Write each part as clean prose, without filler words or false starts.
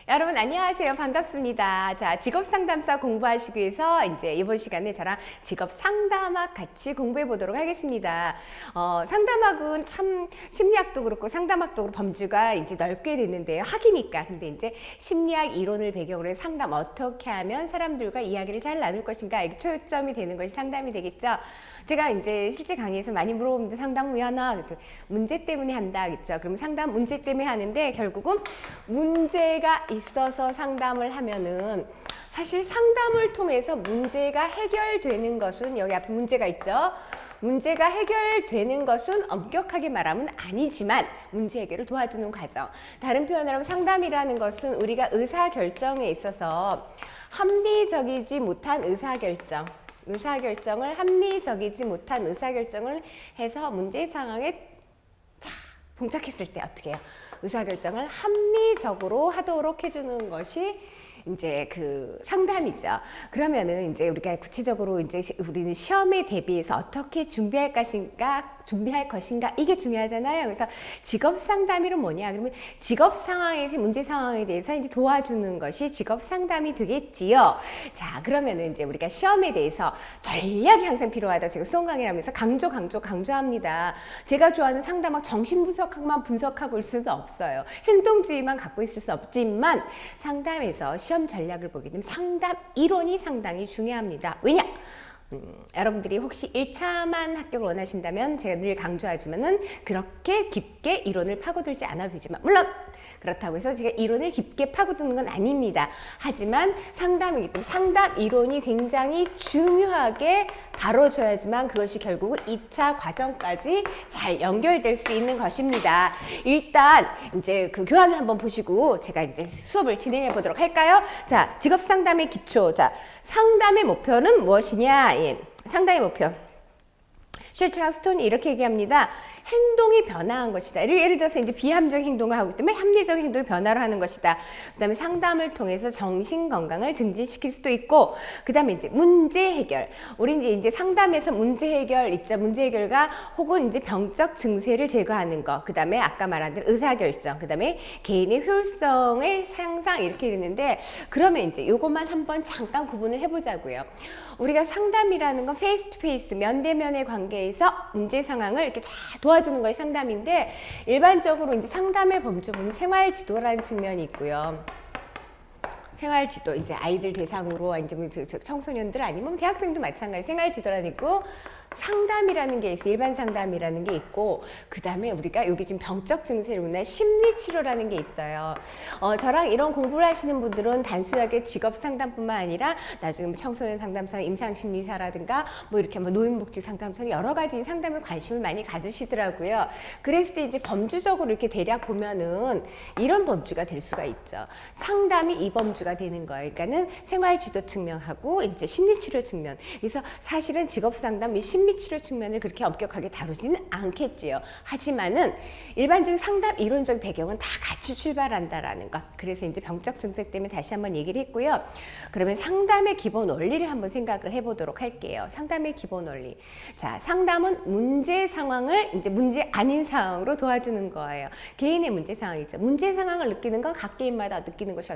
여러분 안녕하세요. 반갑습니다. 자, 직업상담사 공부하시기 위해서 이제 이번 시간에 저랑 직업상담학 같이 공부해 보도록 하겠습니다. 상담학은 참 심리학도 그렇고 상담학도 그렇고 범주가 이제 넓게 됐는데요. 학이니까. 근데 이제 심리학 이론을 배경으로 해서 상담 어떻게 하면 사람들과 이야기를 잘 나눌 것인가 이게 초점이 되는 것이 상담이 되겠죠. 제가 이제 실제 강의에서 많이 물어보는데 상담은 왜 하나? 문제 때문에 한다. 그렇죠? 그럼 상담 문제 때문에 하는데 결국은 문제가 있어서 상담을 하면은 사실 상담을 통해서 문제가 해결되는 것은 여기 앞에 문제가 있죠. 문제가 해결되는 것은 엄격하게 말하면 아니지만 문제 해결을 도와주는 과정. 다른 표현으로 하면 상담이라는 것은 우리가 의사결정에 있어서 합리적이지 못한 의사결정을 합리적이지 못한 의사결정을 해서 문제 상황에 봉착했을 때 어떻게 해요? 의사결정을 합리적으로 하도록 해주는 것이 이제 그 상담이죠. 그러면은 이제 우리가 구체적으로 이제 우리는 시험에 대비해서 어떻게 준비할 것인가 이게 중요하잖아요. 그래서 직업 상담이란 뭐냐? 그러면 직업 상황에서 문제 상황에 대해서 이제 도와주는 것이 직업 상담이 되겠지요. 자, 그러면은 이제 우리가 시험에 대해서 전략이 항상 필요하다. 제가 수험 강의를 하면서 강조합니다. 제가 좋아하는 상담학 정신분석학만 분석하고 있을 수도 없어요. 행동주의만 갖고 있을 수 없지만 상담에서 시험 전략을 보게 되면 상담 이론이 상당히 중요합니다. 왜냐? 여러분들이 혹시 1차만 합격을 원하신다면 제가 늘 강조하지만은 그렇게 깊게 이론을 파고들지 않아도 되지만 물론 그렇다고 해서 제가 이론을 깊게 파고드는 건 아닙니다. 하지만 상담이기 때문에 상담 이론이 굉장히 중요하게 다뤄줘야지만 그것이 결국은 2차 과정까지 잘 연결될 수 있는 것입니다. 일단 이제 그 교환을 한번 보시고 제가 이제 수업을 진행해 보도록 할까요? 자, 직업 상담의 기초. 자, 상담의 목표는 무엇이냐? 예, 상담의 목표. 쉘트랑 스톤이 이렇게 얘기합니다. 행동이 변화한 것이다. 예를 들어서 이제 비합리적 행동을 하고 있기 때문에 합리적 행동이 변화를 하는 것이다. 그 다음에 상담을 통해서 정신 건강을 증진시킬 수도 있고, 그 다음에 이제 문제 해결. 우리 이제 상담에서 문제 해결 있죠. 문제 해결과 혹은 이제 병적 증세를 제거하는 거. 그 다음에 아까 말한 대로 의사결정. 그 다음에 개인의 효율성의 향상 이렇게 되는데, 그러면 이제 요것만 한번 잠깐 구분을 해보자고요. 우리가 상담이라는 건 페이스 투 페이스, 면대면의 관계에서 문제 상황을 이렇게 잘 도와주는 것이 상담인데, 일반적으로 이제 상담의 범주 보면 생활지도라는 측면이 있고요. 생활지도, 이제 아이들 대상으로, 이제 청소년들 아니면 대학생도 마찬가지 생활지도라는 있고, 상담이라는 게 있어요. 일반 상담이라는 게 있고, 그 다음에 우리가 여기 지금 병적 증세로 인한 심리치료라는 게 있어요. 저랑 이런 공부를 하시는 분들은 단순하게 직업 상담뿐만 아니라 나중에 청소년 상담사, 임상심리사라든가 뭐 이렇게 뭐 노인복지 상담사 여러 가지 상담에 관심을 많이 가지시더라고요. 그랬을 때 이제 범주적으로 이렇게 대략 보면은 이런 범주가 될 수가 있죠. 상담이 이 범주가 되는 거예요. 그러니까는 생활지도 측면하고 이제 심리치료 측면. 그래서 사실은 직업 상담 및 심리치료 측면을 그렇게 엄격하게 다루지는 않겠지요. 하지만은 일반적인 상담 이론적 배경은 다 같이 출발한다라는 것. 그래서 이제 병적 증세 때문에 다시 한번 얘기를 했고요. 그러면 상담의 기본 원리를 한번 생각을 해보도록 할게요. 상담의 기본 원리. 자, 상담은 문제 상황을 이제 문제 아닌 상황으로 도와주는 거예요. 개인의 문제 상황이죠. 문제 상황을 느끼는 건 각 개인마다 느끼는 것이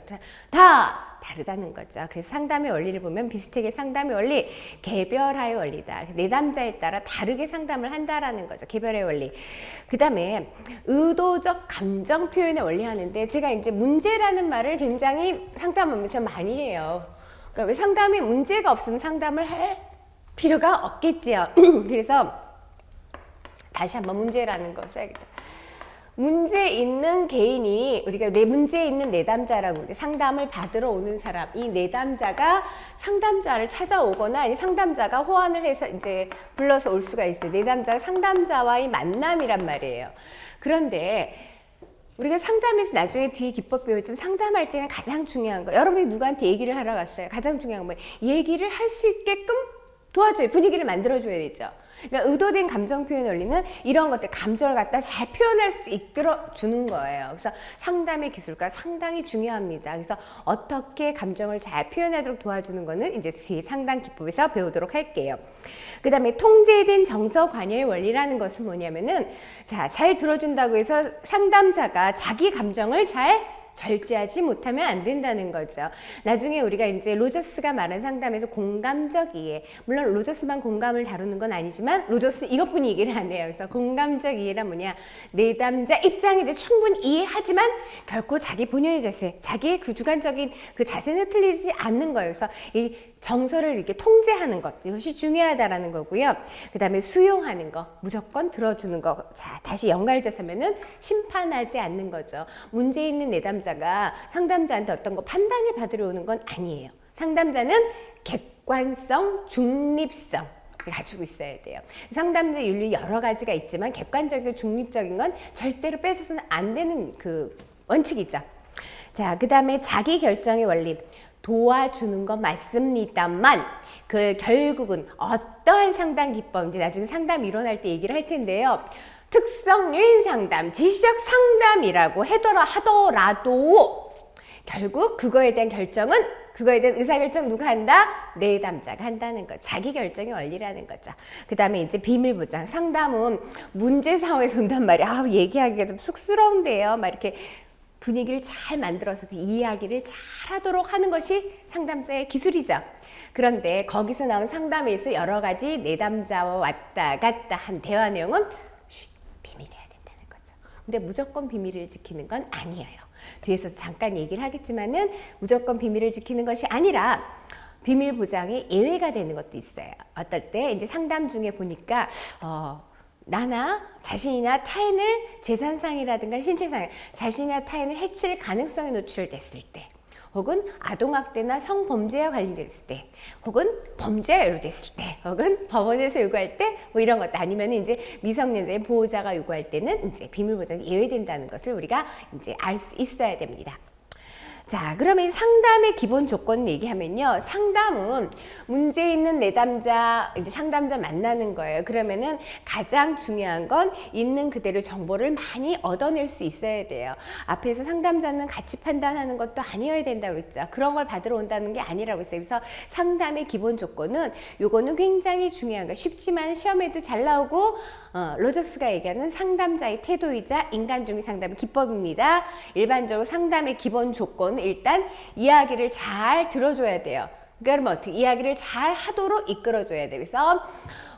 다 다르다는 거죠. 그래서 상담의 원리를 보면 비슷하게 상담의 원리, 개별화의 원리다. 내담자에 따라 다르게 상담을 한다라는 거죠. 개별화의 원리. 그 다음에 의도적 감정 표현의 원리 하는데, 제가 이제 문제라는 말을 굉장히 상담하면서 많이 해요. 그러니까 왜 상담에 문제가 없으면 상담을 할 필요가 없겠지요. 그래서 다시 한번 문제라는 걸 써야겠다. 문제 있는 개인이, 우리가 내 문제 있는 내담자라고 상담을 받으러 오는 사람, 이 내담자가 상담자를 찾아오거나 아니 상담자가 호환을 해서 이제 불러서 올 수가 있어요. 내담자가 상담자와의 만남이란 말이에요. 그런데 우리가 상담에서 나중에 뒤에 기법 배우지만 상담할 때는 가장 중요한 거, 여러분이 누구한테 얘기를 하러 갔어요. 가장 중요한 건 뭐예요? 얘기를 할 수 있게끔 도와줘요. 분위기를 만들어줘야 되죠. 그러니까 의도된 감정 표현 원리는 이런 것들, 감정을 갖다 잘 표현할 수 있도록 주는 거예요. 그래서 상담의 기술과 상당히 중요합니다. 그래서 어떻게 감정을 잘 표현하도록 도와주는 거는 이제 제 상담 기법에서 배우도록 할게요. 그 다음에 통제된 정서 관여의 원리라는 것은 뭐냐면은, 자, 잘 들어준다고 해서 상담자가 자기 감정을 잘 절제하지 못하면 안 된다는 거죠. 나중에 우리가 이제 로저스가 말한 상담에서 공감적 이해, 물론 로저스만 공감을 다루는 건 아니지만 로저스 이것뿐이 얘기를 안 해요. 그래서 공감적 이해란 뭐냐, 내담자 입장에 대해 충분히 이해하지만 결코 자기 본연의 자세, 자기의 그 주관적인 그 자세는 틀리지 않는 거예요. 그래서 이 정서를 이렇게 통제하는 것, 이것이 중요하다라는 거고요. 그 다음에 수용하는 거, 무조건 들어주는 거. 자, 다시 연갈져서 하면은 심판하지 않는 거죠. 문제 있는 내담자가 상담자한테 어떤 거 판단을 받으러 오는 건 아니에요. 상담자는 객관성, 중립성 가지고 있어야 돼요. 상담자 윤리 여러 가지가 있지만 객관적이고 중립적인 건 절대로 뺏어서는 안 되는 그 원칙이죠. 자, 그 다음에 자기 결정의 원리. 도와주는 건 맞습니다만 그 결국은 어떠한 상담 기법, 이제 나중에 상담 이론할 때 얘기를 할 텐데요. 특성 요인 상담, 지시적 상담이라고 하더라도 결국 그거에 대한 결정은, 그거에 대한 의사결정 누가 한다? 내담자가 한다는 거. 자기 결정의 원리라는 거죠. 그 다음에 이제 비밀보장. 상담은 문제 상황에서 온단 말이야. 얘기하기가 좀 쑥스러운데요. 막 이렇게 분위기를 잘 만들어서 이야기를 잘 하도록 하는 것이 상담자의 기술이죠. 그런데 거기서 나온 상담에서 여러 가지 내담자와 왔다 갔다 한 대화 내용은 비밀해야 된다는 거죠. 근데 무조건 비밀을 지키는 건 아니에요. 뒤에서 잠깐 얘기를 하겠지만은 무조건 비밀을 지키는 것이 아니라 비밀 보장에 예외가 되는 것도 있어요. 어떨 때 이제 상담 중에 보니까 나나 자신이나 타인을 재산상이라든가 신체상, 자신이나 타인을 해칠 가능성이 노출됐을 때, 혹은 아동학대나 성범죄와 관련됐을 때, 혹은 범죄가 연루됐을 때, 혹은 법원에서 요구할 때, 뭐 이런 것, 아니면 이제 미성년자의 보호자가 요구할 때는 이제 비밀보장이 예외된다는 것을 우리가 이제 알 수 있어야 됩니다. 자, 그러면 상담의 기본 조건을 얘기하면요. 상담은 문제 있는 내담자, 이제 상담자 만나는 거예요. 그러면은 가장 중요한 건 있는 그대로 정보를 많이 얻어낼 수 있어야 돼요. 앞에서 상담자는 가치 판단하는 것도 아니어야 된다고 그랬죠. 그런 걸 받으러 온다는 게 아니라고 했어요. 그래서 상담의 기본 조건은 요거는 굉장히 중요한 거예요. 쉽지만 시험에도 잘 나오고 로저스가 얘기하는 상담자의 태도이자 인간중심 상담의 기법입니다. 일반적으로 상담의 기본 조건은 일단 이야기를 잘 들어줘야 돼요. 그러면 어떻게 이야기를 잘 하도록 이끌어줘야 돼요. 그래서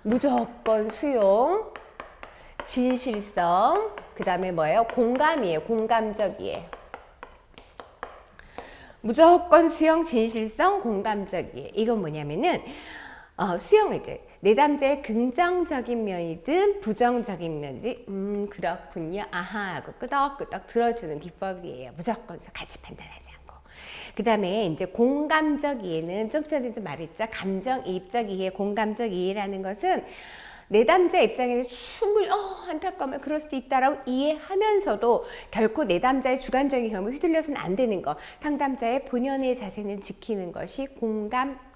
무조건 수용, 진실성, 그 다음에 뭐예요? 공감이에요. 공감적이에요. 무조건 수용, 진실성, 공감적이에요. 이건 뭐냐면은 수용을 이제 내담자의 긍정적인 면이든 부정적인 면이지 그렇군요, 아하 하고 끄덕끄덕 들어주는 기법이에요. 무조건 같이 판단하지 않고. 그 다음에 이제 공감적 이해는 좀 전에도 말했죠. 감정이입적 이해, 공감적 이해라는 것은 내담자 입장에는 충분히 안타까우면 그럴 수도 있다라고 이해하면서도 결코 내담자의 주관적인 경험에 휘둘려서는 안 되는 거. 상담자의 본연의 자세는 지키는 것이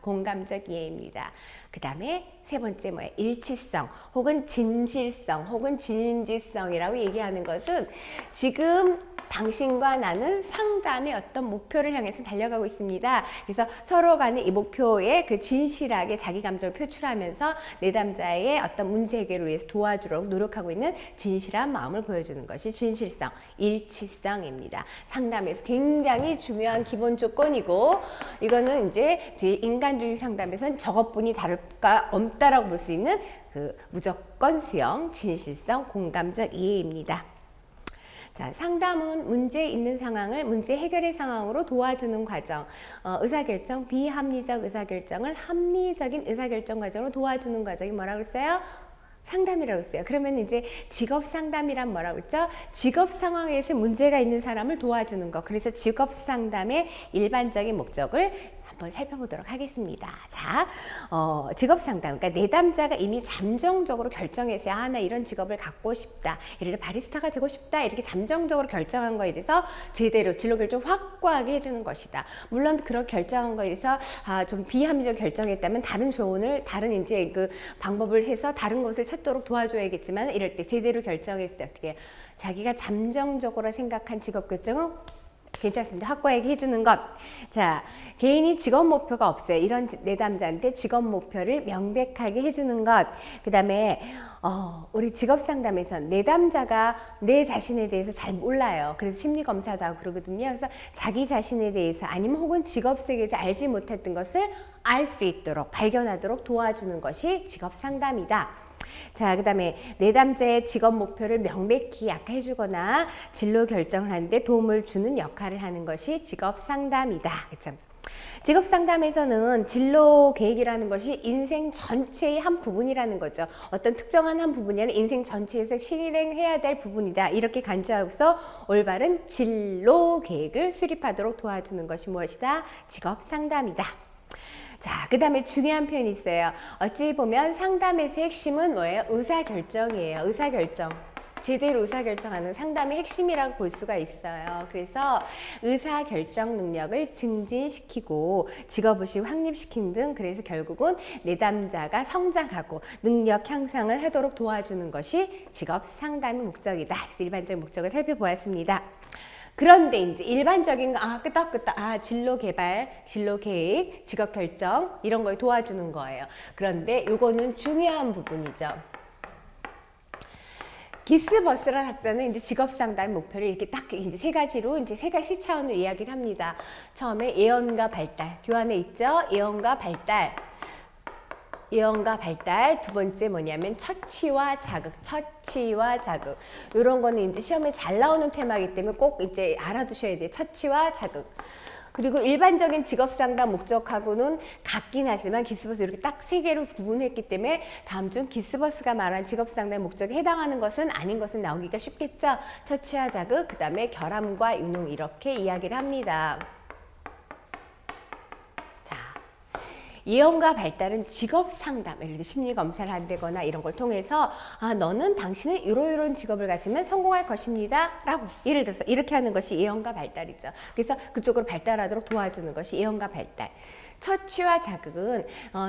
공감적 이해입니다. 그 다음에 세 번째 뭐예요? 일치성 혹은 진실성 혹은 진지성이라고 얘기하는 것은 지금 당신과 나는 상담의 어떤 목표를 향해서 달려가고 있습니다. 그래서 서로 간에 이 목표에 그 진실하게 자기 감정을 표출하면서 내담자의 어떤 문제 해결을 위해서 도와주려고 노력하고 있는 진실한 마음을 보여주는 것이 진실성, 일치성입니다. 상담에서 굉장히 중요한 기본 조건이고, 이거는 이제 뒤에 인간주의 상담에서는 저것뿐이 다를까 없다라고 볼 수 있는 그 무조건 수용, 진실성, 공감적 이해입니다. 자, 상담은 문제 있는 상황을 문제 해결의 상황으로 도와주는 과정, 의사결정, 비합리적 의사결정을 합리적인 의사결정 과정으로 도와주는 과정이 뭐라고 했어요? 상담이라고 했어요. 그러면 이제 직업 상담이란 뭐라고 했죠? 직업 상황에서 문제가 있는 사람을 도와주는 거. 그래서 직업 상담의 일반적인 목적을 한번 살펴보도록 하겠습니다. 자, 직업 상담. 그러니까 내담자가 이미 잠정적으로 결정했어요. 아, 나 이런 직업을 갖고 싶다. 예를 들어 바리스타가 되고 싶다. 이렇게 잠정적으로 결정한 거에 대해서 제대로 진로 결정 확고하게 해주는 것이다. 물론 그런 결정한 거에 대해서 좀 비합리적 결정했다면 다른 조언을, 다른 이제 그 방법을 해서 다른 것을 찾도록 도와줘야겠지만, 이럴 때 제대로 결정했을 때 어떻게 해요? 자기가 잠정적으로 생각한 직업 결정은 괜찮습니다. 확고하게 해주는 것. 자, 개인이 직업 목표가 없어요. 이런 내담자한테 직업 목표를 명백하게 해주는 것. 그 다음에 우리 직업 상담에서 내담자가 내 자신에 대해서 잘 몰라요. 그래서 심리 검사도 하고 그러거든요. 그래서 자기 자신에 대해서 아니면 혹은 직업 세계에서 알지 못했던 것을 알 수 있도록 발견하도록 도와주는 것이 직업 상담이다. 자, 그 다음에 내담자의 직업 목표를 명백히 약화해주거나 진로 결정을 하는데 도움을 주는 역할을 하는 것이 직업 상담이다. 그렇죠? 직업 상담에서는 진로 계획이라는 것이 인생 전체의 한 부분이라는 거죠. 어떤 특정한 한 부분이 아니라 인생 전체에서 실행해야 될 부분이다. 이렇게 간주하고서 올바른 진로 계획을 수립하도록 도와주는 것이 무엇이다? 직업 상담이다. 자, 그 다음에 중요한 표현이 있어요. 어찌 보면 상담에서 핵심은 뭐예요? 의사결정이에요. 의사결정. 제대로 의사결정하는 상담의 핵심이라고 볼 수가 있어요. 그래서 의사결정 능력을 증진시키고 직업의식 확립시키는 등 그래서 결국은 내담자가 성장하고 능력 향상을 하도록 도와주는 것이 직업 상담의 목적이다. 그래서 일반적인 목적을 살펴보았습니다. 그런데 이제 일반적인 거, 끄떡끄떡, 진로 개발, 진로 계획, 직업 결정, 이런 거에 도와주는 거예요. 그런데 요거는 중요한 부분이죠. 기스버스라는 학자는 이제 직업 상담 목표를 이렇게 딱 이제 세 가지로 이제 세 차원으로 이야기를 합니다. 처음에 예언과 발달, 교환에 있죠? 예언과 발달. 예언과 발달. 두 번째 뭐냐면 처치와 자극, 처치와 자극. 이런 거는 이제 시험에 잘 나오는 테마이기 때문에 꼭 이제 알아두셔야 돼요. 처치와 자극. 그리고 일반적인 직업 상담 목적하고는 같긴 하지만 기스버스 이렇게 딱 세 개로 구분했기 때문에 다음 중 기스버스가 말한 직업 상담 목적에 해당하는 것은 아닌 것은 나오기가 쉽겠죠. 처치와 자극, 그 다음에 결함과 유능 이렇게 이야기를 합니다. 예언과 발달은 직업 상담, 예를 들어 심리 검사를 한다거나 이런 걸 통해서 너는 당신은 이런 직업을 가지면 성공할 것입니다. 라고 예를 들어서 이렇게 하는 것이 예언과 발달이죠. 그래서 그쪽으로 발달하도록 도와주는 것이 예언과 발달. 처치와 자극은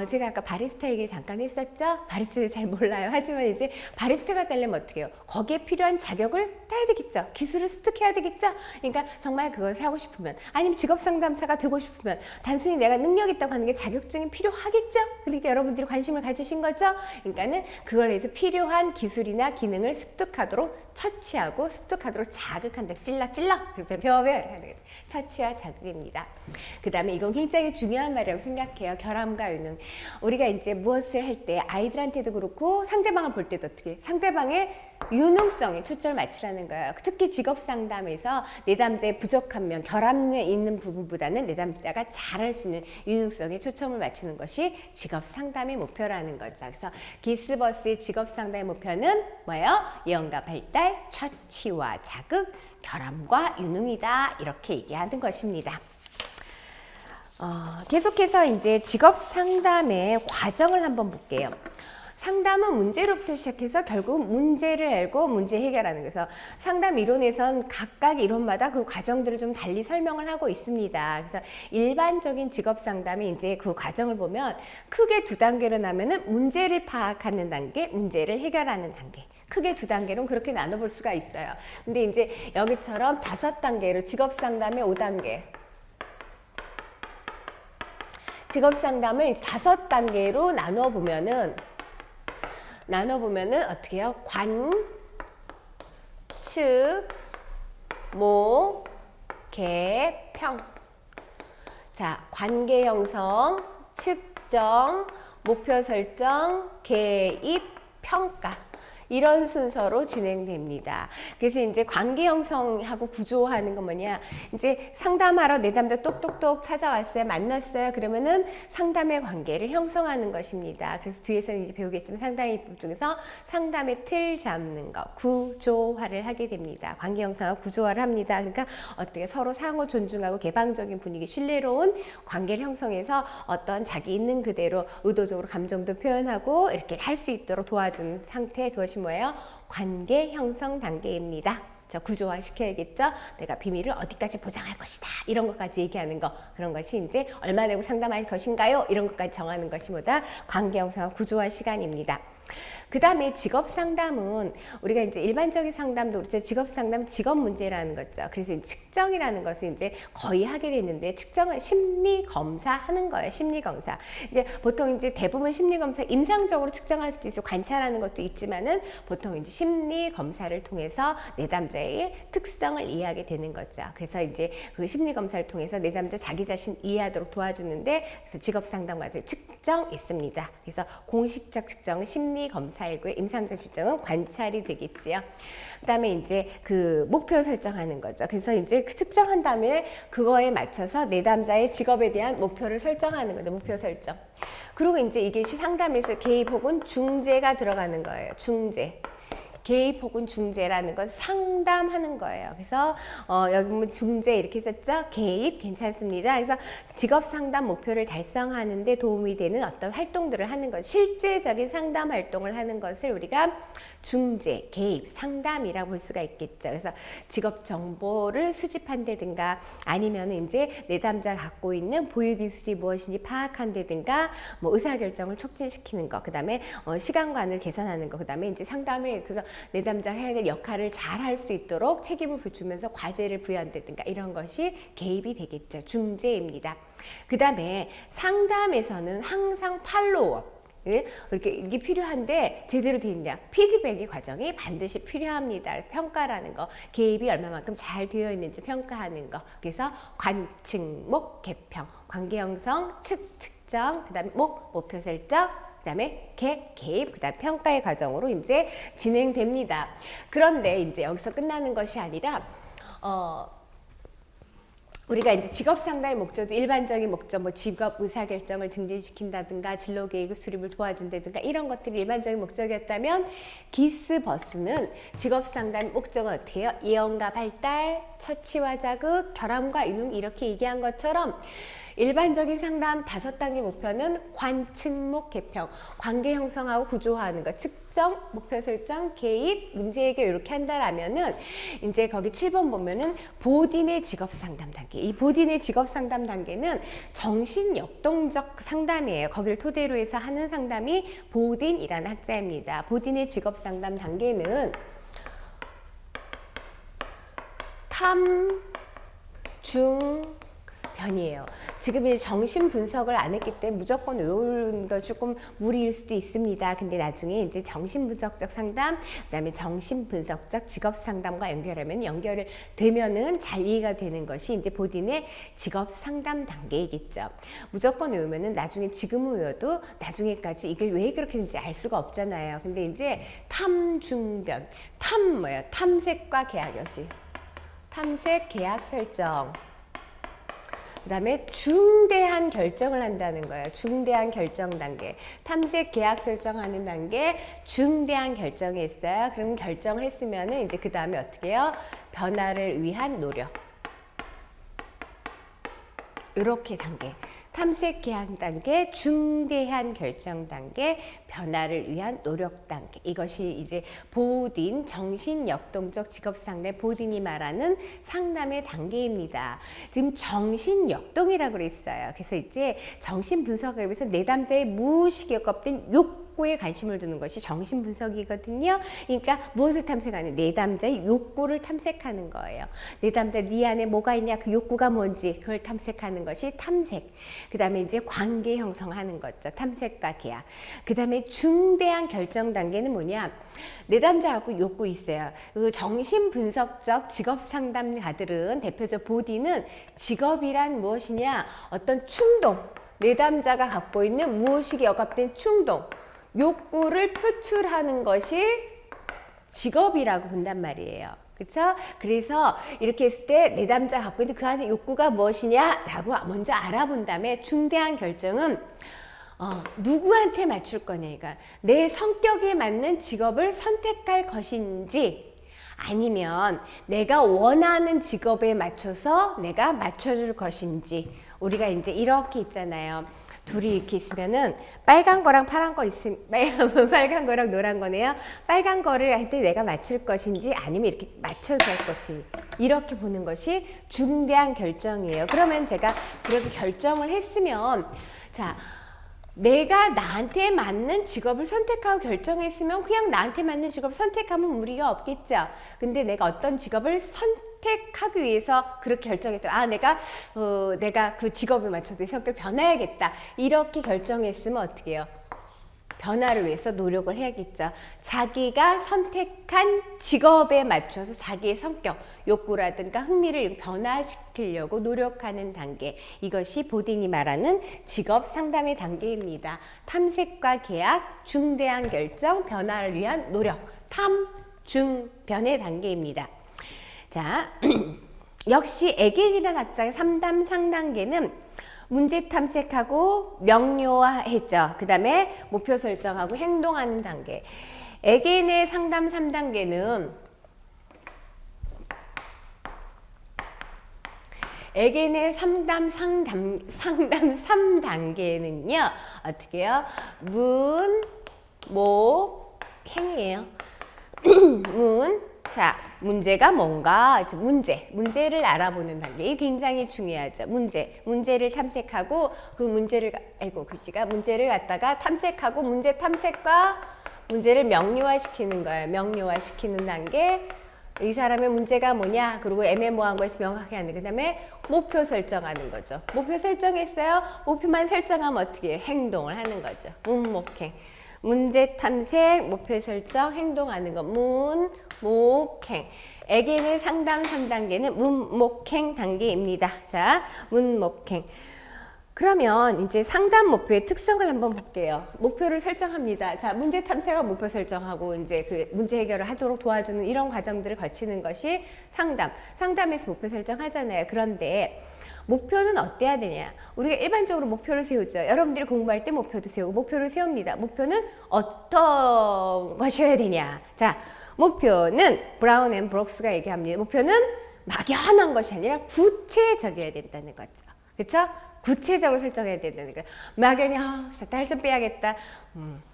제가 아까 바리스타 얘기를 잠깐 했었죠. 바리스타를 잘 몰라요. 하지만 이제 바리스타가 되려면 어떻게 해요? 거기에 필요한 자격을 따야 되겠죠. 기술을 습득해야 되겠죠. 그러니까 정말 그것을 하고 싶으면 아니면 직업상담사가 되고 싶으면 단순히 내가 능력 있다고 하는 게 자격증이 필요하겠죠. 그러니까 여러분들이 관심을 가지신 거죠. 그러니까는 그걸 해서 필요한 기술이나 기능을 습득하도록 처치하고 습득하도록 자극한다. 찔러 배워요. 처치와 자극입니다. 그 다음에 이건 굉장히 중요한 말이라고 생각해요. 결함과 유능. 우리가 이제 무엇을 할 때 아이들한테도 그렇고 상대방을 볼 때도 어떻게 상대방의 유능성에 초점을 맞추라는 거예요. 특히 직업 상담에서 내담자의 부족한 면, 결함에 있는 부분보다는 내담자가 잘할 수 있는 유능성에 초점을 맞추는 것이 직업 상담의 목표라는 거죠. 그래서 기스버스의 직업 상담의 목표는 뭐예요? 예언과 발달, 처치와 자극, 결함과 유능이다. 이렇게 얘기하는 것입니다. 계속해서 이제 직업 상담의 과정을 한번 볼게요. 상담은 문제로부터 시작해서 결국 문제를 알고 문제 해결하는 거죠. 상담 이론에선 각각 이론마다 그 과정들을 좀 달리 설명을 하고 있습니다. 그래서 일반적인 직업 상담의 이제 그 과정을 보면 크게 두 단계로 나면은 문제를 파악하는 단계, 문제를 해결하는 단계. 크게 두 단계로 그렇게 나눠볼 수가 있어요. 근데 이제 여기처럼 5단계로 직업 상담의 5단계. 직업 상담을 5단계로 나눠보면은 어떻게 해요? 관, 측, 모, 개, 평. 자, 관계 형성, 측정, 목표 설정, 개입, 평가. 이런 순서로 진행됩니다. 그래서 이제 관계 형성하고 구조하는 건 뭐냐? 이제 상담하러 내담자 똑똑똑 찾아왔어요. 만났어요. 그러면은 상담의 관계를 형성하는 것입니다. 그래서 뒤에서는 이제 배우겠지만 상담의 입법 중에서 상담의 틀 잡는 거, 구조화를 하게 됩니다. 관계 형성하고 구조화를 합니다. 그러니까 어떻게 서로 상호 존중하고 개방적인 분위기, 신뢰로운 관계를 형성해서 어떤 자기 있는 그대로 의도적으로 감정도 표현하고 이렇게 할 수 있도록 도와주는 상태, 그것이 뭐예요? 관계 형성 단계입니다. 저 구조화 시켜야겠죠? 내가 비밀을 어디까지 보장할 것이다. 이런 것까지 얘기하는 거. 그런 것이 이제 얼마 내고 상담할 것인가요? 이런 것까지 정하는 것이 뭐다? 관계 형성과 구조화 시간입니다. 그 다음에 직업 상담은 우리가 이제 일반적인 상담도 그렇죠. 직업 상담, 직업 문제라는 거죠. 그래서 이제 측정이라는 것을 이제 거의 하게 되는데 측정은 심리 검사 하는 거예요. 심리 검사. 이제 보통 이제 대부분 심리 검사 임상적으로 측정할 수도 있고 관찰하는 것도 있지만은 보통 이제 심리 검사를 통해서 내담자의 특성을 이해하게 되는 거죠. 그래서 이제 그 심리 검사를 통해서 내담자 자기 자신 이해하도록 도와주는데 그래서 직업 상담 과정 측정 있습니다. 그래서 공식적 측정은 심리 검사 이고요. 임상적 측정은 관찰이 되겠지요. 그다음에 이제 그 목표 설정하는 거죠. 그래서 이제 그 측정한 다음에 그거에 맞춰서 내담자의 직업에 대한 목표를 설정하는 거죠. 목표 설정. 그리고 이제 이게 상담에서 개입 혹은 중재가 들어가는 거예요. 중재. 개입 혹은 중재라는 건 상담하는 거예요. 그래서 여기 보면 중재 이렇게 썼죠. 개입 괜찮습니다. 그래서 직업 상담 목표를 달성하는 데 도움이 되는 어떤 활동들을 하는 것, 실제적인 상담 활동을 하는 것을 우리가 중재, 개입, 상담이라고 볼 수가 있겠죠. 그래서 직업 정보를 수집한다든가 아니면 이제 내담자가 갖고 있는 보유 기술이 무엇인지 파악한다든가 뭐 의사결정을 촉진시키는 것, 그 다음에 시간관을 개선하는 것, 그 다음에 이제 상담에 그래서 내담자가 해야 될 역할을 잘 할 수 있도록 책임을 주면서 과제를 부여한다든가 이런 것이 개입이 되겠죠. 중재입니다. 그 다음에 상담에서는 항상 팔로우업 이렇게 이게 필요한데 제대로 되어 있냐 피드백의 과정이 반드시 필요합니다. 평가라는 거 개입이 얼마만큼 잘 되어 있는지 평가하는 거 그래서 관, 측, 목, 개평 관계 형성, 측정 그 다음에 목표 설정 그 다음에 개입, 그 다음 평가의 과정으로 이제 진행됩니다. 그런데 이제 여기서 끝나는 것이 아니라, 우리가 이제 직업 상담의 목적도 일반적인 목적, 뭐 직업 의사결정을 증진시킨다든가 진로 계획 수립을 도와준다든가 이런 것들이 일반적인 목적이었다면 기스버스는 직업 상담의 목적은 어떻게 해요? 예언과 발달, 처치와 자극, 결함과 유능 이렇게 얘기한 것처럼 일반적인 상담 5단계 목표는 관, 측목, 개평, 관계 형성하고 구조화하는 것, 측정, 목표 설정, 개입, 문제 해결 이렇게 한다라면은 이제 거기 7번 보면은 보딘의 직업 상담 단계. 이 보딘의 직업 상담 단계는 정신 역동적 상담이에요. 거기를 토대로 해서 하는 상담이 보딘이라는 학자입니다. 보딘의 직업 상담 단계는 탐, 중, 변이에요. 지금 이제 정신 분석을 안 했기 때문에 무조건 외우는 거 조금 무리일 수도 있습니다. 근데 나중에 이제 정신 분석적 상담, 그다음에 정신 분석적 직업 상담과 연결하면 연결을 되면은 잘 이해가 되는 것이 이제 보딘의 직업 상담 단계이겠죠. 무조건 외우면은 나중에 지금은 외워도 나중에까지 이걸 왜 그렇게 되는지 알 수가 없잖아요. 근데 이제 탐중변, 탐 뭐예요? 탐색과 계약 역시 탐색 계약 설정. 그 다음에 중대한 결정을 한다는 거예요. 중대한 결정 단계. 탐색 계약 설정하는 단계, 중대한 결정이 있어요. 그럼 결정을 했으면은 이제 그 다음에 어떻게 해요? 변화를 위한 노력. 이렇게 단계. 탐색 계약 단계, 중대한 결정 단계, 변화를 위한 노력 단계. 이것이 이제 보딘, 정신 역동적 직업 상담, 보딘이 말하는 상담의 단계입니다. 지금 정신 역동이라고 그랬어요. 그래서 이제 정신 분석에 의해서 내담자의 무의식에 껍된 욕구에 관심을 두는 것이 정신 분석이거든요. 그러니까 무엇을 탐색하는? 내담자의 욕구를 탐색하는 거예요. 내담자 네 안에 뭐가 있냐? 그 욕구가 뭔지 그걸 탐색하는 것이 탐색. 그 다음에 이제 관계 형성하는 거죠. 탐색과 계약. 그 다음에 중대한 결정 단계는 뭐냐? 내담자하고 욕구 있어요. 그 정신 분석적 직업 상담가들은 대표적 보디는 직업이란 무엇이냐? 어떤 충동. 내담자가 갖고 있는 무의식에 억압된 충동. 욕구를 표출하는 것이 직업이라고 본단 말이에요. 그렇죠? 그래서 이렇게 했을 때 내담자가 갖고 있는 그 안에 욕구가 무엇이냐라고 먼저 알아본 다음에 중대한 결정은 누구한테 맞출 거냐니까 내 성격에 맞는 직업을 선택할 것인지 아니면 내가 원하는 직업에 맞춰서 내가 맞춰줄 것인지 우리가 이제 이렇게 있잖아요. 둘이 이렇게 있으면은 빨간 거랑 파란 거 있으면 빨간 거랑 노란 거네요. 빨간 거를 할 때 내가 맞출 것인지 아니면 이렇게 맞춰도 할 것인지 이렇게 보는 것이 중대한 결정이에요. 그러면 제가 그렇게 결정을 했으면 자 내가 나한테 맞는 직업을 선택하고 결정했으면 그냥 나한테 맞는 직업을 선택하면 무리가 없겠죠. 근데 내가 어떤 직업을 선택하기 위해서 그렇게 결정했다. 아, 내가 그 직업에 맞춰서 내 성격을 변해야겠다. 이렇게 결정했으면 어떻게 해요? 변화를 위해서 노력을 해야겠죠. 자기가 선택한 직업에 맞춰서 자기의 성격, 욕구라든가 흥미를 변화시키려고 노력하는 단계. 이것이 보딩이 말하는 직업 상담의 단계입니다. 탐색과 계약, 중대한 결정, 변화를 위한 노력. 탐, 중, 변의 단계입니다. 자, 역시 에겐이라는 학자의 3단 상단계는 문제 탐색하고 명료화했죠. 그 다음에 목표 설정하고 행동하는 단계. 에겐의 상담 3단계는 에겐의 상담 3단계는요. 어떻게 해요? 문, 목, 행이에요. 자, 문제가 뭔가, 문제를 알아보는 단계. 이게 굉장히 중요하죠. 문제를 탐색하고 그 문제를, 문제를 갖다가 탐색하고 문제 탐색과 문제를 명료화시키는 거예요. 명료화시키는 단계. 이 사람의 문제가 뭐냐, 그리고 애매모호한 거에서 명확하게 하는. 그 다음에 목표 설정하는 거죠. 목표 설정했어요. 목표만 설정하면 어떻게 해요? 행동을 하는 거죠. 문목행. 문제 탐색, 목표 설정, 행동하는 거. 문목행. 에겐의 상담 3단계는 문목행 단계입니다. 자, 문목행. 그러면 이제 상담 목표의 특성을 한번 볼게요. 목표를 설정합니다. 자, 문제 탐색과 목표 설정하고 이제 그 문제 해결을 하도록 도와주는 이런 과정들을 거치는 것이 상담. 상담에서 목표 설정하잖아요. 그런데 목표는 어때야 되냐? 우리가 일반적으로 목표를 세우죠. 여러분들이 공부할 때 목표도 세우고 목표를 세웁니다. 목표는 어떤 것이어야 되냐? 자, 목표는 브라운 앤 브룩스가 얘기합니다. 목표는 막연한 것이 아니라 구체적이어야 된다는 거죠. 그렇죠? 구체적으로 설정해야 된다는 거예요. 막연히 살 좀 빼야겠다.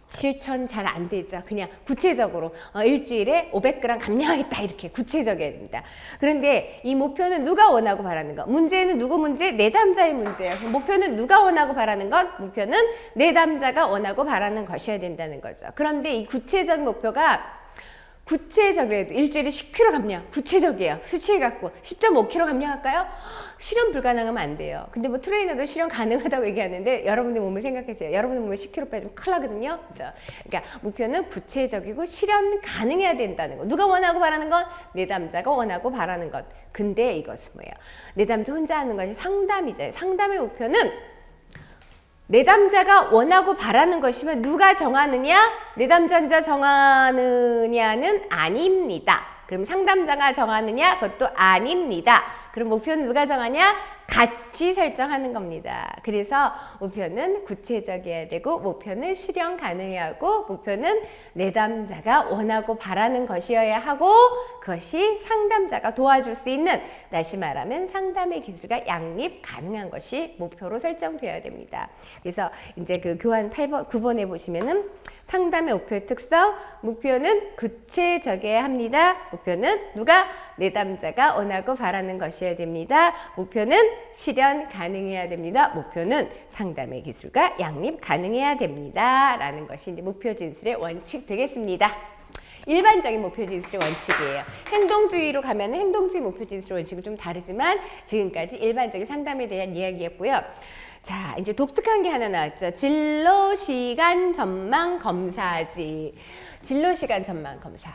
실천 잘 안 되죠. 그냥 구체적으로 일주일에 500g 감량하겠다 이렇게 구체적이어야 됩니다. 그런데 이 목표는 누가 원하고 바라는 것? 문제는 누구 문제? 내담자의 문제예요. 목표는 누가 원하고 바라는 것? 목표는 내담자가 원하고 바라는 것이어야 된다는 거죠. 그런데 이 구체적 목표가 구체적이라도 일주일에 10kg 감량, 구체적이에요. 수치해갖고 10.5kg 감량할까요? 실현 불가능하면 안 돼요. 근데 뭐 트레이너도 실현 가능하다고 얘기하는데 여러분들 몸을 생각하세요. 여러분들 몸에 10kg 빼면 큰일 나거든요. 그렇죠? 그러니까 목표는 구체적이고 실현 가능해야 된다는 거. 누가 원하고 바라는 건? 내담자가 원하고 바라는 것. 근데 이것은 뭐예요? 내담자 혼자 하는 것이 상담이죠. 상담의 목표는 내담자가 원하고 바라는 것이면 누가 정하느냐? 내담자 혼자 정하느냐는 아닙니다. 그럼 상담자가 정하느냐? 그것도 아닙니다. 그럼 목표는 누가 정하냐? 같이 설정하는 겁니다. 그래서 목표는 구체적이어야 되고 목표는 실현 가능해야 하고 목표는 내담자가 원하고 바라는 것이어야 하고 그것이 상담자가 도와줄 수 있는, 다시 말하면 상담의 기술과 양립 가능한 것이 목표로 설정되어야 됩니다. 그래서 이제 그 교환 8번, 9번에 보시면은 상담의 목표의 특성, 목표는 구체적이어야 합니다. 목표는 누가? 내담자가 원하고 바라는 것이어야 됩니다. 목표는 실현 가능해야 됩니다. 목표는 상담의 기술과 양립 가능해야 됩니다. 라는 것이 이제 목표 진술의 원칙 되겠습니다. 일반적인 목표 진술의 원칙이에요. 행동주의로 가면 행동주의 목표 진술의 원칙은 좀 다르지만 지금까지 일반적인 상담에 대한 이야기였고요. 자, 이제 독특한 게 하나 나왔죠. 진로 시간 전망 검사지. 진로 시간 전망 검사.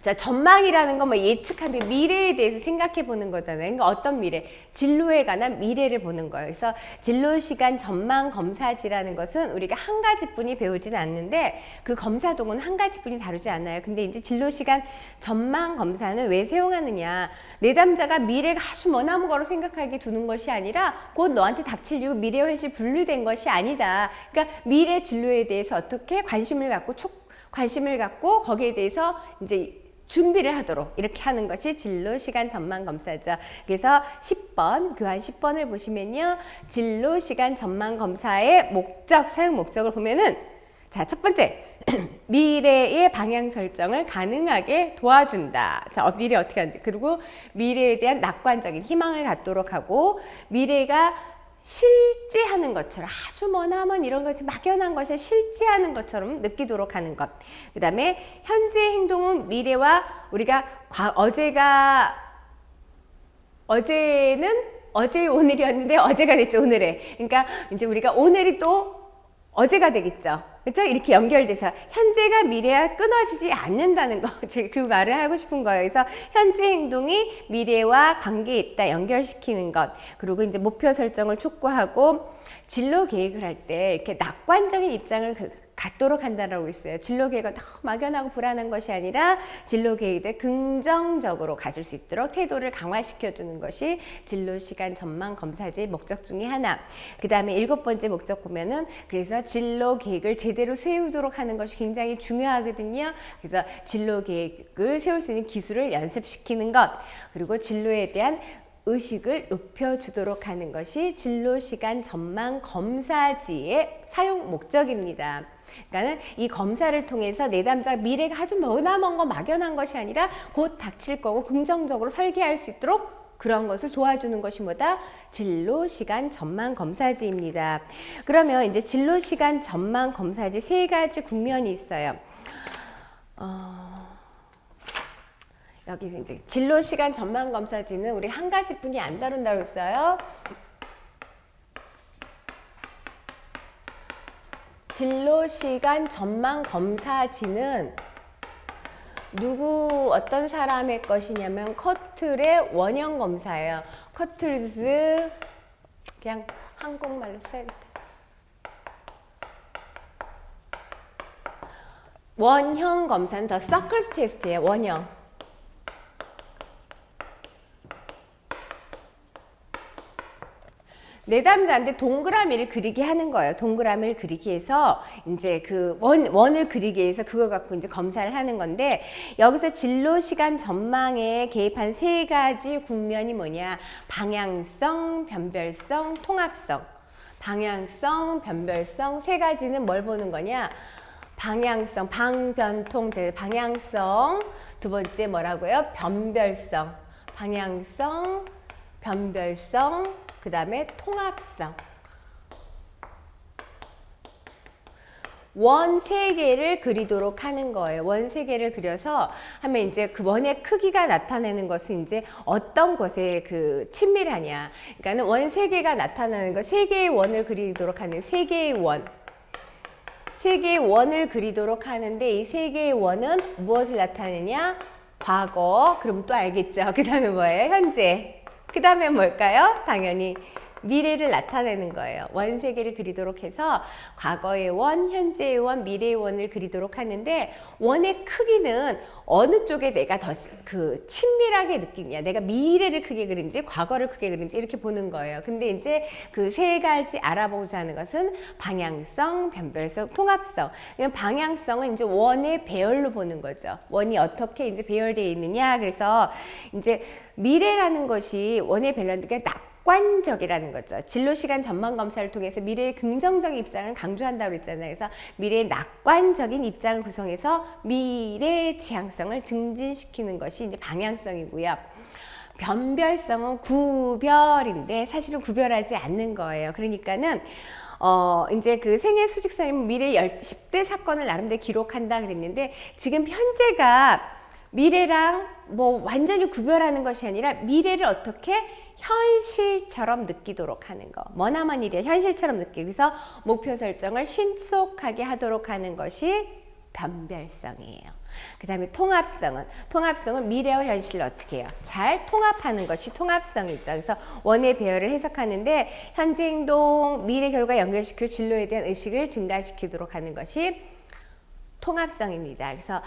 자, 전망이라는 건 뭐 예측하는 미래에 대해서 생각해 보는 거잖아요. 그러니까 어떤 미래? 진로에 관한 미래를 보는 거예요. 그래서 진로 시간 전망 검사지라는 것은 우리가 한 가지뿐이 배우지는 않는데 그 검사 도구는 한 가지뿐이 다루지 않아요. 근데 이제 진로 시간 전망 검사는 왜 사용하느냐? 내담자가 미래가 아주 머나먼 거로 생각하게 두는 것이 아니라 곧 너한테 닥칠 이후 미래와 현실 분류된 것이 아니다. 그러니까 미래 진로에 대해서 어떻게 관심을 갖고 거기에 대해서 이제 준비를 하도록 이렇게 하는 것이 진로 시간 전망 검사죠. 그래서 10번, 교환 10번을 보시면요. 진로 시간 전망 검사의 목적, 사용 목적을 보면은 자, 첫 번째. 미래의 방향 설정을 가능하게 도와준다. 자, 미래 어떻게 하는지. 그리고 미래에 대한 낙관적인 희망을 갖도록 하고 미래가 실제하는 것처럼 아주 머나먼 이런 것이 막연한 것이 실제하는 것처럼 느끼도록 하는 것. 그 다음에 현재 행동은 미래와 우리가 어제는 어제 오늘이었는데 어제가 됐죠. 오늘에. 그러니까 이제 우리가 오늘이 또 어제가 되겠죠. 그렇죠? 이렇게 연결돼서 현재가 미래와 끊어지지 않는다는 거. 제가 그 말을 하고 싶은 거예요. 그래서 현재 행동이 미래와 관계에 있다. 연결시키는 것. 그리고 이제 목표 설정을 촉구하고 진로 계획을 할 때 이렇게 낙관적인 입장을 갖도록 한다라고 했어요. 진로 계획은 너무 막연하고 불안한 것이 아니라 진로 계획에 긍정적으로 가질 수 있도록 태도를 강화시켜주는 것이 진로 시간 전망 검사지의 목적 중에 하나. 그 다음에 7번째 목적 보면은 그래서 진로 계획을 제대로 세우도록 하는 것이 굉장히 중요하거든요. 그래서 진로 계획을 세울 수 있는 기술을 연습시키는 것. 그리고 진로에 대한 의식을 높여주도록 하는 것이 진로시간 전망 검사지의 사용 목적입니다. 그러니까는 이 검사를 통해서 내담자 미래가 아주 머나먼 거 막연한 것이 아니라 곧 닥칠 거고 긍정적으로 설계할 수 있도록 그런 것을 도와주는 것이 뭐다? 진로시간 전망 검사지입니다. 그러면 이제 진로시간 전망 검사지 3가지 국면이 있어요. 여기서 이제 진로시간 전망 검사지는 우리 한 가지뿐이 안 다룬다고 했어요. 진로시간 전망 검사지는 어떤 사람의 것이냐면 커틀의 원형 검사예요. 커틀즈 그냥 한국말로 써야겠다. 원형 검사는 더 서클스 테스트예요. 원형. 내담자한테 동그라미를 그리게 하는 거예요. 동그라미를 그리게 해서 이제 그 원을 그리게 해서 그걸 갖고 이제 검사를 하는 건데 여기서 진로 시간 전망에 개입한 3가지 국면이 뭐냐? 방향성, 변별성, 통합성. 방향성, 변별성 3가지는 뭘 보는 거냐? 방향성, 방변통, 방향성. 2번째 뭐라고요? 변별성. 방향성, 변별성. 그 다음에 통합성. 원 3개를 그리도록 하는 거예요. 원 3개를 그려서 하면 이제 그 원의 크기가 나타내는 것은 이제 어떤 것에 그 친밀하냐. 그러니까는 원 3개가 나타나는 거 3개의 원을 그리도록 하는 3개의 원. 3개의 원을 그리도록 하는데 이 3개의 원은 무엇을 나타내냐? 과거. 그럼 또 알겠죠. 그 다음에 뭐예요? 현재. 그 다음에 뭘까요? 당연히 미래를 나타내는 거예요. 원 3개를 그리도록 해서 과거의 원, 현재의 원, 미래의 원을 그리도록 하는데 원의 크기는 어느 쪽에 내가 더 친밀하게 느끼냐. 내가 미래를 크게 그린지 과거를 크게 그린지 이렇게 보는 거예요. 근데 이제 그 3가지 알아보고자 하는 것은 방향성, 변별성, 통합성. 방향성은 이제 원의 배열로 보는 거죠. 원이 어떻게 이제 배열되어 있느냐. 그래서 이제 미래라는 것이 원의 밸런스가 낙관적이라는 거죠. 진로시간 전망 검사를 통해서 미래의 긍정적인 입장을 강조한다고 그랬잖아요. 그래서 미래의 낙관적인 입장을 구성해서 미래의 지향성을 증진시키는 것이 이제 방향성이고요. 변별성은 구별인데 사실은 구별하지 않는 거예요. 그러니까는 이제 그 생애 수직선이면 미래 10대 사건을 나름대로 기록한다 그랬는데 지금 현재가 미래랑 뭐 완전히 구별하는 것이 아니라 미래를 어떻게 현실처럼 느끼도록 하는 거. 머나먼 일이야. 현실처럼 느끼기 위해서 목표 설정을 신속하게 하도록 하는 것이 변별성이에요. 그 다음에 통합성은 미래와 현실을 어떻게 해요? 잘 통합하는 것이 통합성이죠. 그래서 원의 배열을 해석하는데 현재 행동, 미래 결과 연결시켜 진로에 대한 의식을 증가시키도록 하는 것이 통합성입니다. 그래서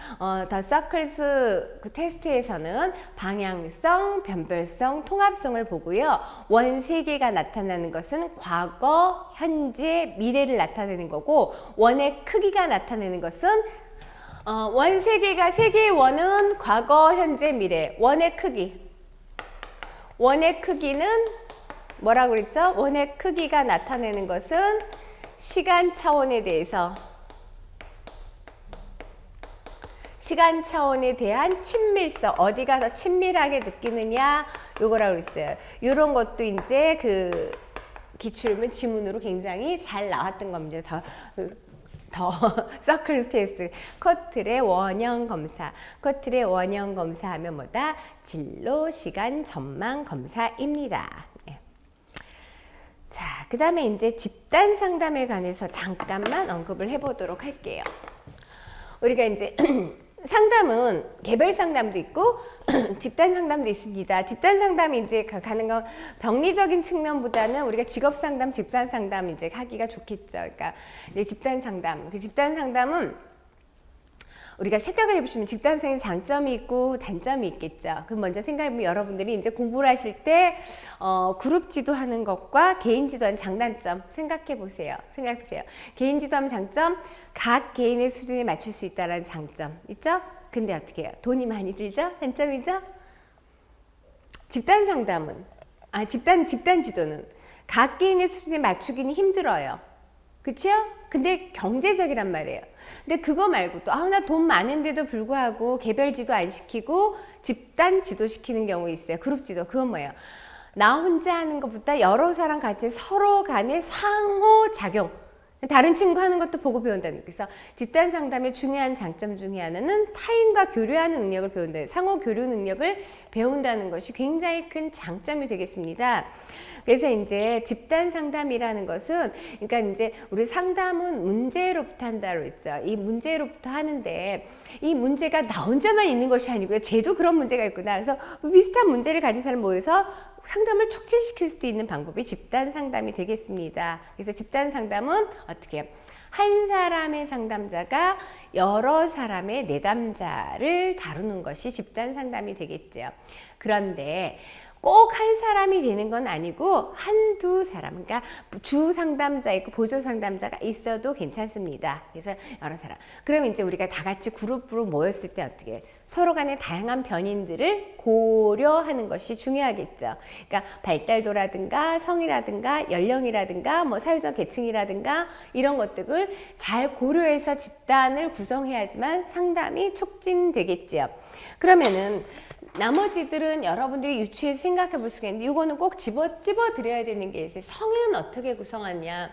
더 서클스 그 테스트에서는 방향성, 변별성, 통합성을 보고요. 원 3개가 나타나는 것은 과거, 현재, 미래를 나타내는 거고 원의 크기가 나타내는 것은 원 3개가 3개의 원은 과거, 현재, 미래. 원의 크기는 뭐라고 그랬죠? 원의 크기가 나타내는 것은 시간 차원에 대해서 시간 차원에 대한 친밀성, 어디가 더 친밀하게 느끼느냐, 요거라고 그랬어요. 요런 것도 이제 그 기출문 지문으로 굉장히 잘 나왔던 겁니다. 더 서클 테스트, 커틀의 원형 검사, 커틀의 원형 검사하면 뭐다? 진로 시간 전망 검사입니다. 네. 자, 그 다음에 이제 집단 상담에 관해서 잠깐만 언급을 해보도록 할게요. 우리가 이제 상담은 개별 상담도 있고 집단 상담도 있습니다. 집단 상담이 이제 가는 건 병리적인 측면보다는 우리가 직업 상담, 집단 상담 이제 하기가 좋겠죠. 그러니까 이제 집단 상담, 그 집단 상담은 우리가 생각을 해보시면 집단 상담의 장점이 있고 단점이 있겠죠. 그럼 먼저 생각해보면 여러분들이 이제 공부를 하실 때 그룹 지도하는 것과 개인 지도하는 장단점 생각해 보세요. 개인 지도하는 장점, 각 개인의 수준에 맞출 수 있다는 장점 있죠? 근데 어떻게 해요? 돈이 많이 들죠? 단점이죠? 집단 상담은, 집단 지도는 각 개인의 수준에 맞추기는 힘들어요. 그쵸? 근데 경제적이란 말이에요. 근데 그거 말고 또 나 돈 많은데도 불구하고 개별 지도 안 시키고 집단 지도 시키는 경우 있어요. 그룹 지도. 그건 뭐예요? 나 혼자 하는 것보다 여러 사람 같이 서로 간의 상호작용. 다른 친구 하는 것도 보고 배운다는. 그래서 집단 상담의 중요한 장점 중에 하나는 타인과 교류하는 능력을 배운다. 상호 교류 능력을 배운다는 것이 굉장히 큰 장점이 되겠습니다. 그래서 이제 집단 상담이라는 것은, 그러니까 이제 우리 상담은 문제로부터 한다고 했죠. 이 문제로부터 하는데 이 문제가 나 혼자만 있는 것이 아니고요. 쟤도 그런 문제가 있구나. 그래서 비슷한 문제를 가진 사람 모여서 상담을 촉진시킬 수도 있는 방법이 집단 상담이 되겠습니다. 그래서 집단 상담은 어떻게 해요? 한 사람의 상담자가 여러 사람의 내담자를 다루는 것이 집단 상담이 되겠죠. 그런데 꼭 한 사람이 되는 건 아니고 한두 사람, 그러니까 주 상담자 있고 보조 상담자가 있어도 괜찮습니다. 그래서 여러 사람. 그럼 이제 우리가 다 같이 그룹으로 모였을 때 어떻게 해요? 서로 간의 다양한 변인들을 고려하는 것이 중요하겠죠. 그러니까 발달도라든가 성이라든가 연령이라든가 뭐 사회적 계층이라든가 이런 것들을 잘 고려해서 집단을 구성해야지만 상담이 촉진되겠지요. 그러면은 나머지들은 여러분들이 유추해서 생각해 볼 수가 있는데 이거는 꼭 찝어 드려야 되는 게 있어요. 성은 어떻게 구성하냐.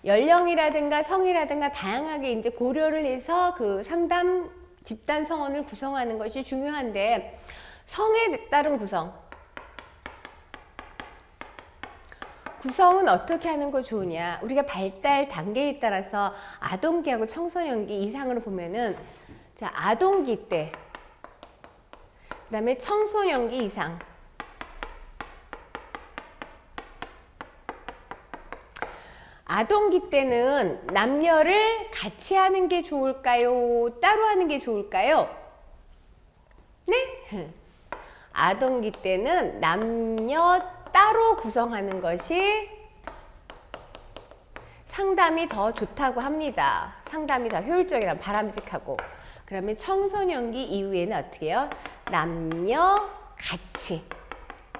연령이라든가 성이라든가 다양하게 이제 고려를 해서 그 상담 집단 성원을 구성하는 것이 중요한데 성에 따른 구성은 어떻게 하는 거 좋으냐. 우리가 발달 단계에 따라서 아동기하고 청소년기 이상으로 보면은 자, 아동기 때 그 다음에 청소년기 이상. 아동기 때는 남녀를 같이 하는 게 좋을까요? 따로 하는 게 좋을까요? 네? 아동기 때는 남녀 따로 구성하는 것이 상담이 더 좋다고 합니다. 상담이 더 효율적이란 바람직하고. 그러면 청소년기 이후에는 어떻게 해요? 남녀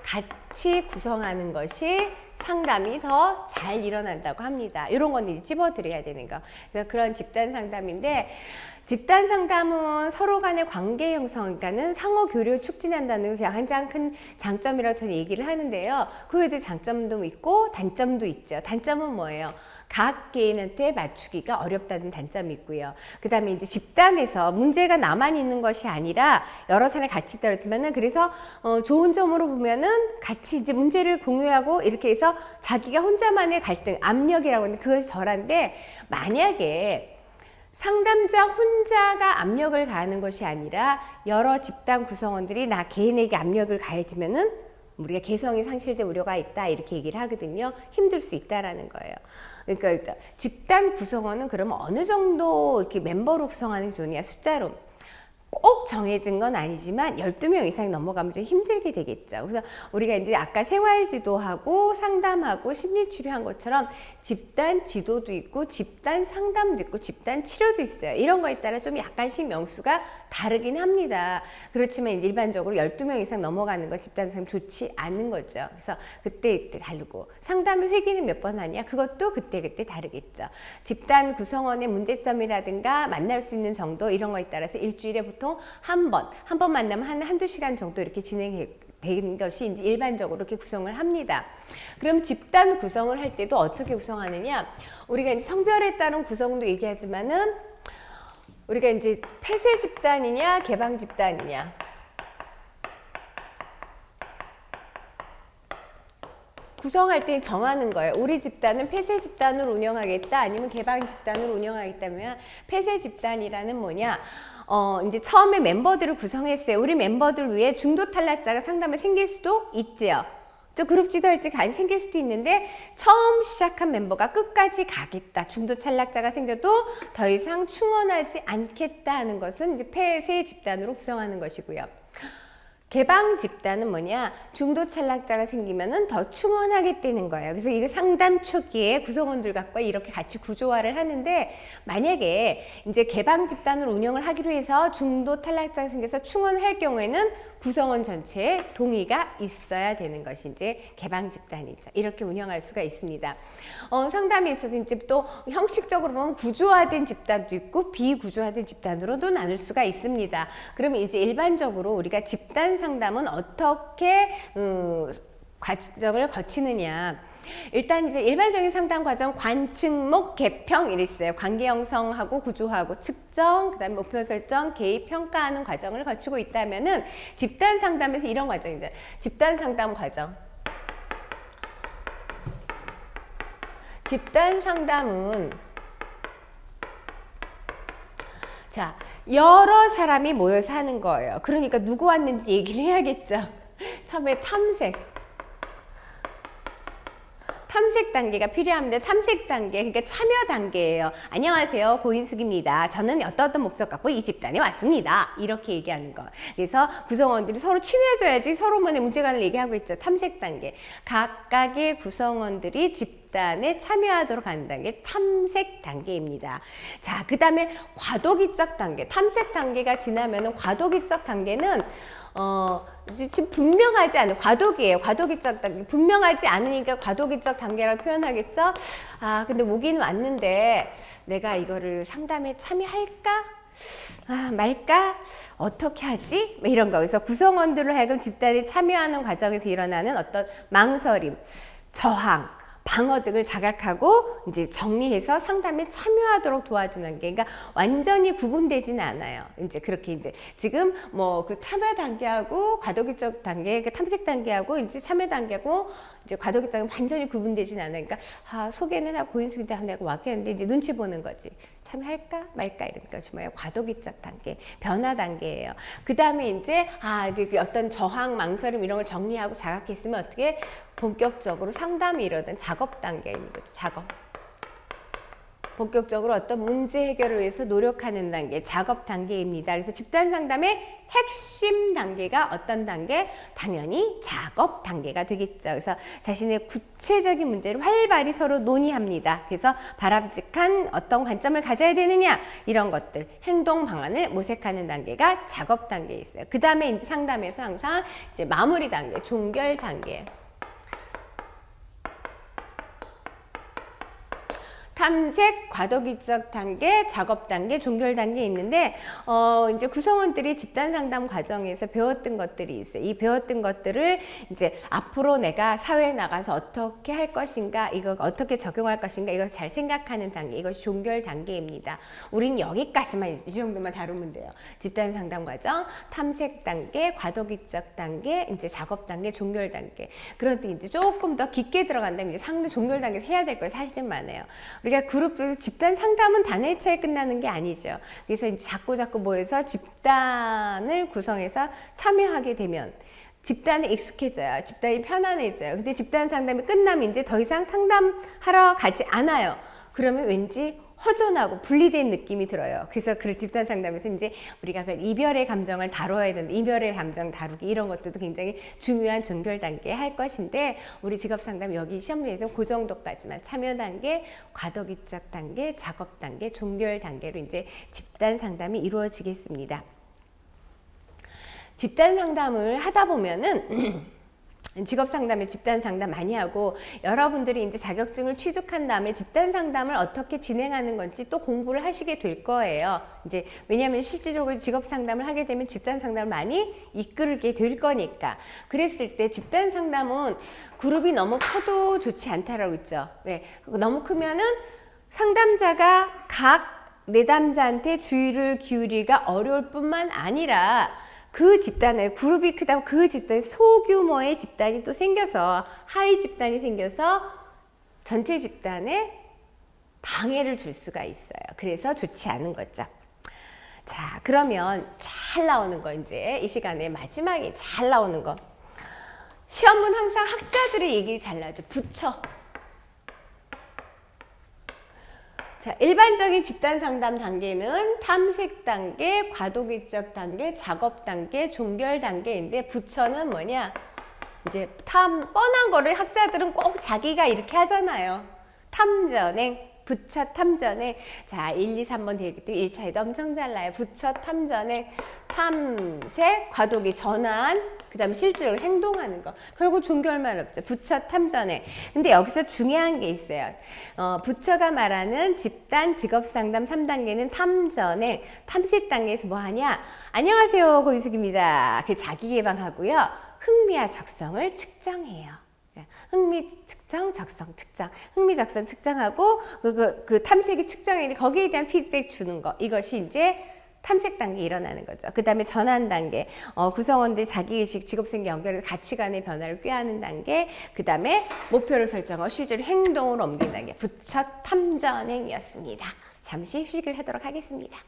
같이 구성하는 것이 상담이 더 잘 일어난다고 합니다. 이런 건 찝어드려야 되는 거. 그래서 그런 집단 상담인데 집단 상담은 서로 간의 관계 형성, 그러니까는 상호 교류를 촉진한다는 게 가장 큰 장점이라고 저는 얘기를 하는데요. 그 외에도 장점도 있고 단점도 있죠. 단점은 뭐예요? 각 개인한테 맞추기가 어렵다는 단점이 있고요. 그 다음에 이제 집단에서 문제가 나만 있는 것이 아니라 여러 사람이 같이 있다 그랬지만은 그래서 좋은 점으로 보면은 같이 이제 문제를 공유하고 이렇게 해서 자기가 혼자만의 갈등, 압력이라고 하는데 그것이 덜한데 만약에 상담자 혼자가 압력을 가하는 것이 아니라 여러 집단 구성원들이 나 개인에게 압력을 가해지면은 우리가 개성이 상실될 우려가 있다 이렇게 얘기를 하거든요. 힘들 수 있다라는 거예요. 그러니까 집단 구성원은 그러면 어느 정도 이렇게 멤버로 구성하는 게 좋냐 숫자로 꼭 정해진 건 아니지만 12명 이상이 넘어가면 좀 힘들게 되겠죠. 그래서 우리가 이제 아까 생활지도하고 상담하고 심리치료한 것처럼 집단 지도도 있고 집단 상담도 있고 집단 치료도 있어요. 이런 거에 따라 좀 약간씩 명수가 다르긴 합니다. 그렇지만 일반적으로 12명 이상 넘어가는 거 집단 상담 좋지 않은 거죠. 그래서 그때 다르고 상담의 회기는 몇 번 하냐 그것도 그때 다르겠죠. 집단 구성원의 문제점이라든가 만날 수 있는 정도 이런 거에 따라서 일주일에 보통 한 번 만나면 한두 시간 정도 이렇게 진행해 된 것이 이제 일반적으로 이렇게 구성을 합니다. 그럼 집단 구성을 할 때도 어떻게 구성하느냐? 우리가 이제 성별에 따른 구성도 얘기하지만은 우리가 이제 폐쇄 집단이냐 개방 집단이냐 구성할 때 정하는 거예요. 우리 집단은 폐쇄 집단으로 운영하겠다 아니면 개방 집단으로 운영하겠다면 폐쇄 집단이라는 뭐냐? 이제 처음에 멤버들을 구성했어요. 우리 멤버들 위해 중도 탈락자가 상담에 생길 수도 있지요. 또 그룹 지도할 때 생길 수도 있는데 처음 시작한 멤버가 끝까지 가겠다. 중도 탈락자가 생겨도 더 이상 충원하지 않겠다 하는 것은 이제 폐쇄 집단으로 구성하는 것이고요. 개방 집단은 뭐냐? 중도 탈락자가 생기면은 더 충원하겠다는 거예요. 그래서 이거 상담 초기에 구성원들과 이렇게 같이 구조화를 하는데 만약에 이제 개방 집단으로 운영을 하기로 해서 중도 탈락자가 생겨서 충원할 경우에는 구성원 전체에 동의가 있어야 되는 것이 이제 개방 집단이죠. 이렇게 운영할 수가 있습니다. 상담에 있어서 이제 또 형식적으로 보면 구조화된 집단도 있고 비구조화된 집단으로도 나눌 수가 있습니다. 그러면 이제 일반적으로 우리가 집단 상담은 어떻게 과정을 거치느냐? 일단 이제 일반적인 상담 과정 관측목 개평 이랬어요. 관계 형성하고 구조하고 측정, 그다음에 목표 설정, 개입 평가하는 과정을 거치고 있다면은 집단 상담에서 이런 과정이죠. 집단 상담 과정. 집단 상담은 자, 여러 사람이 모여서 하는 거예요. 그러니까 누구 왔는지 얘기를 해야겠죠. 처음에 탐색 단계가 필요합니다. 탐색 단계, 그러니까 참여 단계예요. 안녕하세요, 고인숙입니다. 저는 어떤 목적 갖고 이 집단에 왔습니다. 이렇게 얘기하는 거. 그래서 구성원들이 서로 친해져야지 서로 간의 문제관을 얘기하고 있죠. 탐색 단계. 각각의 구성원들이 집단에 참여하도록 하는 단계, 탐색 단계입니다. 자, 그 다음에 과도기적 단계. 탐색 단계가 지나면은 과도기적 단계는 지금 분명하지 않은 과도기예요. 과도기적 단계. 분명하지 않으니까 과도기적 단계라고 표현하겠죠. 아, 근데 오긴 왔는데 내가 이거를 상담에 참여할까? 말까? 어떻게 하지? 이런 거. 그래서 구성원들로 하여금 집단에 참여하는 과정에서 일어나는 어떤 망설임, 저항, 방어 등을 자각하고 이제 정리해서 상담에 참여하도록 도와주는 게, 그러니까 완전히 구분되지는 않아요. 이제 그렇게 이제 지금 뭐 그 참여 단계하고 과도기적 단계, 그 탐색 단계하고 이제 참여 단계하고 이제 과도기적은 완전히 구분되지는 않아요. 그러니까 소개는 하고 고인숙인데 내가 왔겠는데 이제 눈치 보는 거지. 참여할까 말까 이런 것이 뭐예요? 과도기적 단계, 변화 단계예요. 그 다음에 이제 그 어떤 저항, 망설임 이런 걸 정리하고 자각했으면 어떻게 본격적으로 상담이 이루어진 작업 단계인 거죠. 작업. 본격적으로 어떤 문제 해결을 위해서 노력하는 단계, 작업 단계입니다. 그래서 집단 상담의 핵심 단계가 어떤 단계? 당연히 작업 단계가 되겠죠. 그래서 자신의 구체적인 문제를 활발히 서로 논의합니다. 그래서 바람직한 어떤 관점을 가져야 되느냐 이런 것들, 행동 방안을 모색하는 단계가 작업 단계에 있어요. 그 다음에 이제 상담에서 항상 이제 마무리 단계, 종결 단계. 탐색, 과도기적 단계, 작업 단계, 종결 단계 있는데 이제 구성원들이 집단 상담 과정에서 배웠던 것들이 있어요. 이 배웠던 것들을 이제 앞으로 내가 사회에 나가서 어떻게 할 것인가, 이거 어떻게 적용할 것인가, 이걸 잘 생각하는 단계, 이것이 종결 단계입니다. 우린 여기까지만 이 정도만 다루면 돼요. 집단 상담 과정, 탐색 단계, 과도기적 단계, 이제 작업 단계, 종결 단계. 그런데 이제 조금 더 깊게 들어간다면 이제 상대 종결 단계에서 해야 될 거 사실은 많아요. 우리가 그룹에서 집단 상담은 단회 차에 끝나는 게 아니죠. 그래서 이제 자꾸 모여서 집단을 구성해서 참여하게 되면 집단에 익숙해져요. 집단이 편안해져요. 근데 집단 상담이 끝나면 이제 더 이상 상담하러 가지 않아요. 그러면 왠지 허전하고 분리된 느낌이 들어요. 그래서 그 집단 상담에서 이제 우리가 그 이별의 감정을 다뤄야 되는데, 이별의 감정 다루기 이런 것들도 굉장히 중요한 종결 단계에 할 것인데, 우리 직업 상담 여기 시험에서 그 정도까지만 참여 단계, 과도기적 단계, 작업 단계, 종결 단계로 이제 집단 상담이 이루어지겠습니다. 집단 상담을 하다 보면은 직업 상담에 집단 상담 많이 하고 여러분들이 이제 자격증을 취득한 다음에 집단 상담을 어떻게 진행하는 건지 또 공부를 하시게 될 거예요. 이제 왜냐하면 실질적으로 직업 상담을 하게 되면 집단 상담을 많이 이끌게 될 거니까. 그랬을 때 집단 상담은 그룹이 너무 커도 좋지 않다라고 했죠. 왜? 너무 크면은 상담자가 각 내담자한테 주의를 기울이기가 어려울 뿐만 아니라 그 집단에 그룹이 크다고 그 집단에 소규모의 집단이 또 생겨서 하위 집단이 생겨서 전체 집단에 방해를 줄 수가 있어요. 그래서 좋지 않은 거죠. 자, 그러면 잘 나오는 거 이제 이 시간에 마지막에 잘 나오는 거. 시험은 항상 학자들의 얘기 잘 나오죠. 부처. 자, 일반적인 집단 상담 단계는 탐색 단계, 과도기적 단계, 작업 단계, 종결 단계인데 부처는 뭐냐? 이제 뻔한 거를 학자들은 꼭 자기가 이렇게 하잖아요. 탐전행, 부처 탐전행. 자, 1, 2, 3번 되기 때문에 1차에도 엄청 잘 나요. 부처 탐전행, 탐색, 과도기, 전환, 그 다음에 실제로 행동하는 거. 결국 종결만 없죠. 부처 탐전행. 근데 여기서 중요한 게 있어요. 부처가 말하는 집단 직업상담 3단계는 탐전행, 탐색 단계에서 뭐 하냐? 안녕하세요, 고유숙입니다. 그 자기 개방하고요. 흥미와 적성을 측정해요. 흥미 측정, 적성 측정, 흥미 적성 측정하고 그 탐색이 측정인데 거기에 대한 피드백 주는 거. 이것이 이제 탐색 단계 일어나는 거죠. 그 다음에 전환 단계, 구성원들 자기의식, 직업생계 연결해서 가치관의 변화를 꾀하는 단계, 그 다음에 목표를 설정하고 실제로 행동으로 옮긴 단계, 부처 탐전행이었습니다. 잠시 휴식을 하도록 하겠습니다.